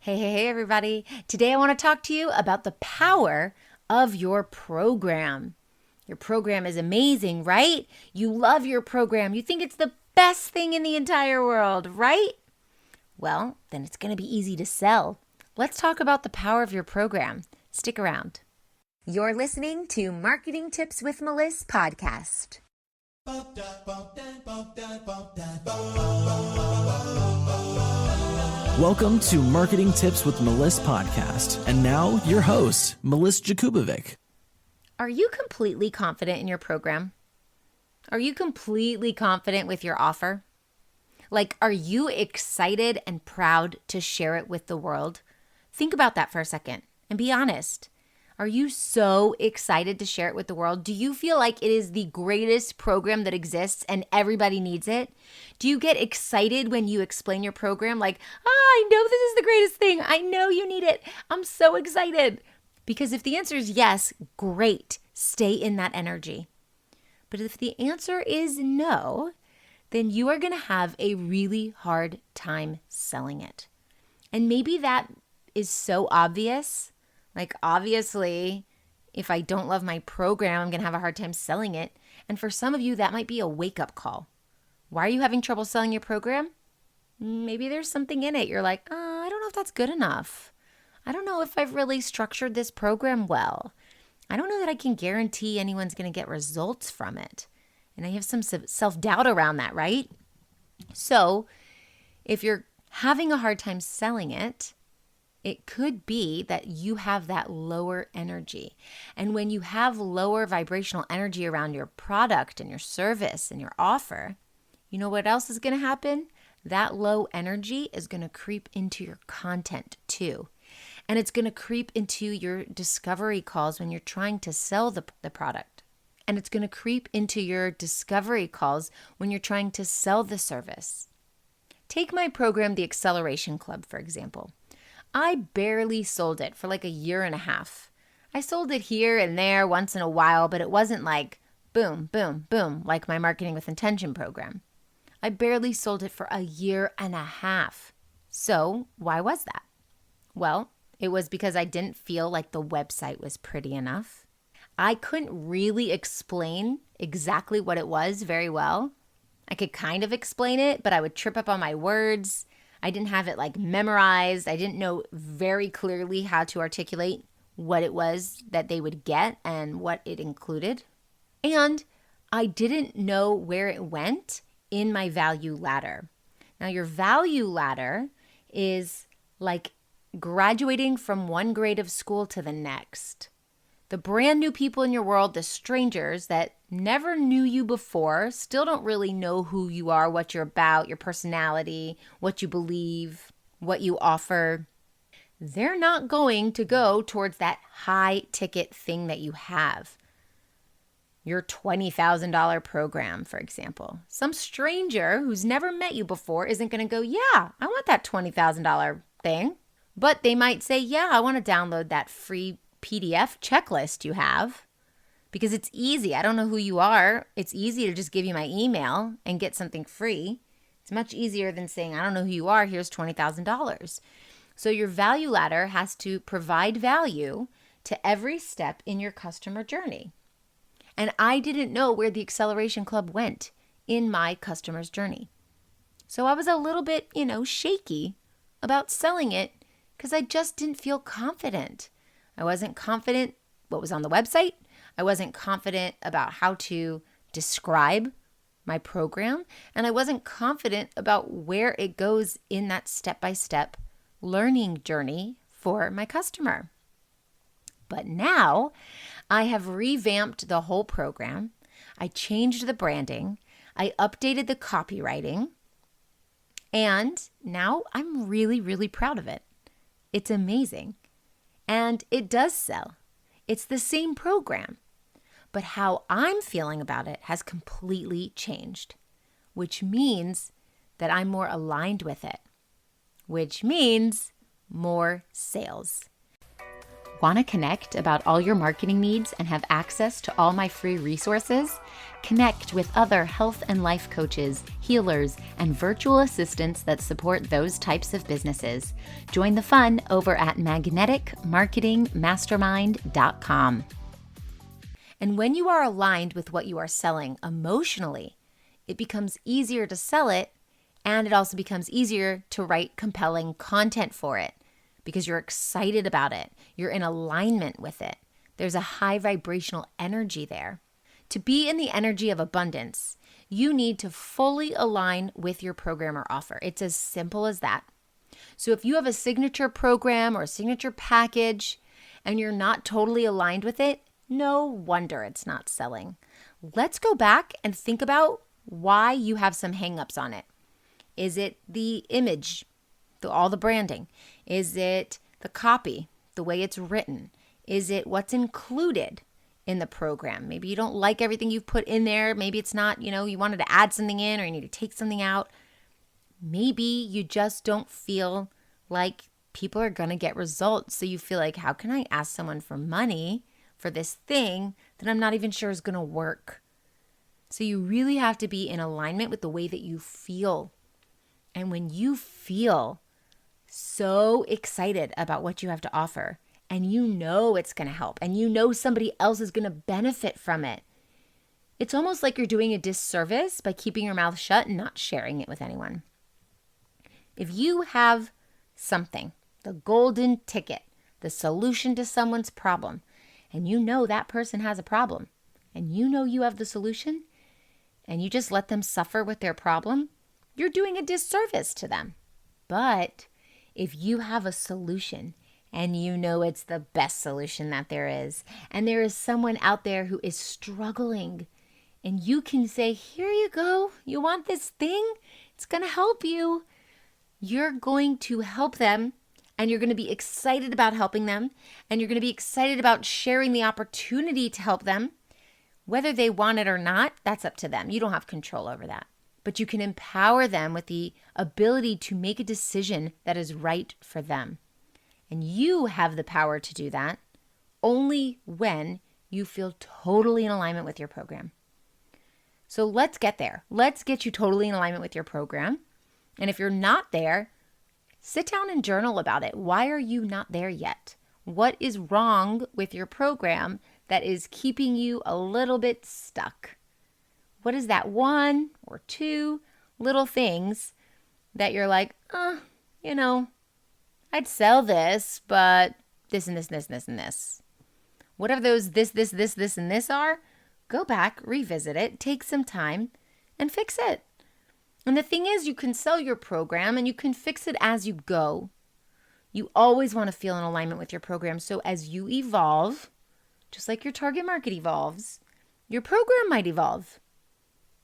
Hey, everybody. Today I want to talk to you about the power of your program. Your program is amazing, right? You love your program. You think it's the best thing in the entire world, right? Well, then it's going to be easy to sell. Let's talk about the power of your program. Stick around. You're listening to Marketing Tips with Meliss podcast. Welcome to Marketing Tips with Meliss podcast. And now your host, Meliss-Ep. Are you completely confident in your program? Are you completely confident with your offer? Like, are you excited and proud to share it with the world? Think about that for a second and be honest. Are you so excited to share it with the world? Do you feel like it is the greatest program that exists and everybody needs it? Do you get excited when you explain your program? Like, I know this is the greatest thing. I know you need it. I'm so excited. Because if the answer is yes, great. Stay in that energy. But if the answer is no, then you are going to have a really hard time selling it. And maybe that is so obvious. Like, obviously, if I don't love my program, I'm going to have a hard time selling it. And for some of you, that might be a wake-up call. Why are you having trouble selling your program? Maybe there's something in it. You're like, I don't know if that's good enough. I don't know if I've really structured this program well. I don't know that I can guarantee anyone's going to get results from it. And I have some self-doubt around that, right? So if you're having a hard time selling it, it could be that you have that lower energy. And when you have lower vibrational energy around your product and your service and your offer, you know what else is going to happen? That low energy is going to creep into your content too. And it's going to creep into your discovery calls when you're trying to sell the product. And it's going to creep into your discovery calls when you're trying to sell the service. Take my program, The Acceleration Club, for example. I barely sold it for like a year and a half. I sold it here and there once in a while, but it wasn't like boom, boom, boom, like my Marketing with Intention program. I barely sold it for a year and a half. So why was that? Well, it was because I didn't feel like the website was pretty enough. I couldn't really explain exactly what it was very well. I could kind of explain it, but I would trip up on my words. I didn't have it like memorized. I didn't know very clearly how to articulate what it was that they would get and what it included. And I didn't know where it went in my value ladder. Now, your value ladder is like graduating from one grade of school to the next. The brand new people in your world, the strangers that never knew you before, still don't really know who you are, what you're about, your personality, what you believe, what you offer. They're not going to go towards that high ticket thing that you have. Your $20,000 program, for example. Some stranger who's never met you before isn't going to go, yeah, I want that $20,000 thing. But they might say, yeah, I want to download that free PDF checklist you have because it's easy. I don't know who you are. It's easy to just give you my email and get something free. It's much easier than saying, I don't know who you are. Here's $20,000. So your value ladder has to provide value to every step in your customer journey. And I didn't know where the Acceleration Club went in my customer's journey. So I was a little bit, shaky about selling it because I just didn't feel confident. I wasn't confident what was on the website. I wasn't confident about how to describe my program. And I wasn't confident about where it goes in that step-by-step learning journey for my customer. But now I have revamped the whole program. I changed the branding. I updated the copywriting. And now I'm really, really proud of it. It's amazing. And it does sell. It's the same program. But how I'm feeling about it has completely changed, which means that I'm more aligned with it, which means more sales. Want to connect about all your marketing needs and have access to all my free resources? Connect with other health and life coaches, healers, and virtual assistants that support those types of businesses. Join the fun over at magneticmarketingmastermind.com. And when you are aligned with what you are selling emotionally, it becomes easier to sell it, and it also becomes easier to write compelling content for it because you're excited about it. You're in alignment with it. There's a high vibrational energy there. To be in the energy of abundance, you need to fully align with your program or offer. It's as simple as that. So if you have a signature program or a signature package and you're not totally aligned with it, no wonder it's not selling. Let's go back and think about why you have some hangups on it. Is it the image, all the branding? Is it the copy, the way it's written? Is it what's included in the program? Maybe you don't like everything you've put in there. Maybe it's not, you wanted to add something in or you need to take something out. Maybe you just don't feel like people are going to get results. So you feel like, how can I ask someone for money for this thing that I'm not even sure is going to work? So you really have to be in alignment with the way that you feel. And when you feel so excited about what you have to offer, and you know it's going to help, and you know somebody else is going to benefit from it, it's almost like you're doing a disservice by keeping your mouth shut and not sharing it with anyone. If you have something, the golden ticket, the solution to someone's problem, and you know that person has a problem, and you know you have the solution, and you just let them suffer with their problem, you're doing a disservice to them. But if you have a solution and you know it's the best solution that there is, and there is someone out there who is struggling, and you can say, here you go, you want this thing? It's going to help you. You're going to help them, and you're going to be excited about helping them, and you're going to be excited about sharing the opportunity to help them. Whether they want it or not, that's up to them. You don't have control over that. But you can empower them with the ability to make a decision that is right for them. And you have the power to do that only when you feel totally in alignment with your program. So let's get there. Let's get you totally in alignment with your program. And if you're not there, sit down and journal about it. Why are you not there yet? What is wrong with your program that is keeping you a little bit stuck? What is that one or two little things that you're like, I'd sell this, but this and this and this and this and this. Whatever those this, and this are, go back, revisit it, take some time, and fix it. And the thing is, you can sell your program and you can fix it as you go. You always want to feel in alignment with your program. So as you evolve, just like your target market evolves, your program might evolve.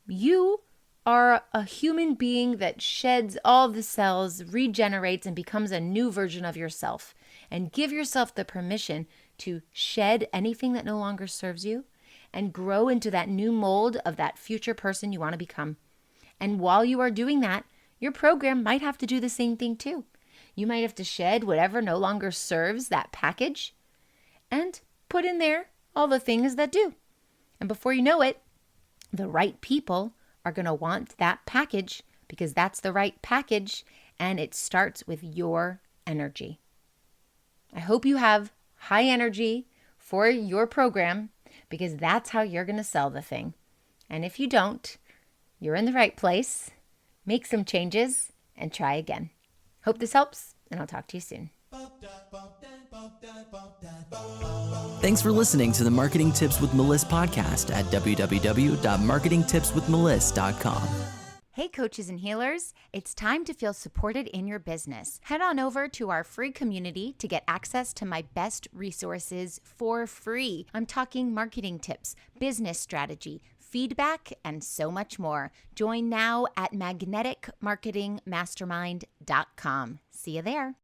You are a human being that sheds all the cells, regenerates, and becomes a new version of yourself. And give yourself the permission to shed anything that no longer serves you and grow into that new mold of that future person you want to become. And while you are doing that, your program might have to do the same thing too. You might have to shed whatever no longer serves that package and put in there all the things that do. And before you know it, the right people are going to want that package because that's the right package, and it starts with your energy. I hope you have high energy for your program because that's how you're going to sell the thing. And if you don't, you're in the right place. Make some changes and try again. Hope this helps, and I'll talk to you soon. Thanks for listening to the Marketing Tips with Meliss podcast at www.marketingtipswithmeliss.com. Hey coaches and healers, it's time to feel supported in your business. Head on over to our free community to get access to my best resources for free. I'm talking marketing tips, business strategy, feedback, and so much more. Join now at magneticmarketingmastermind.com. See you there.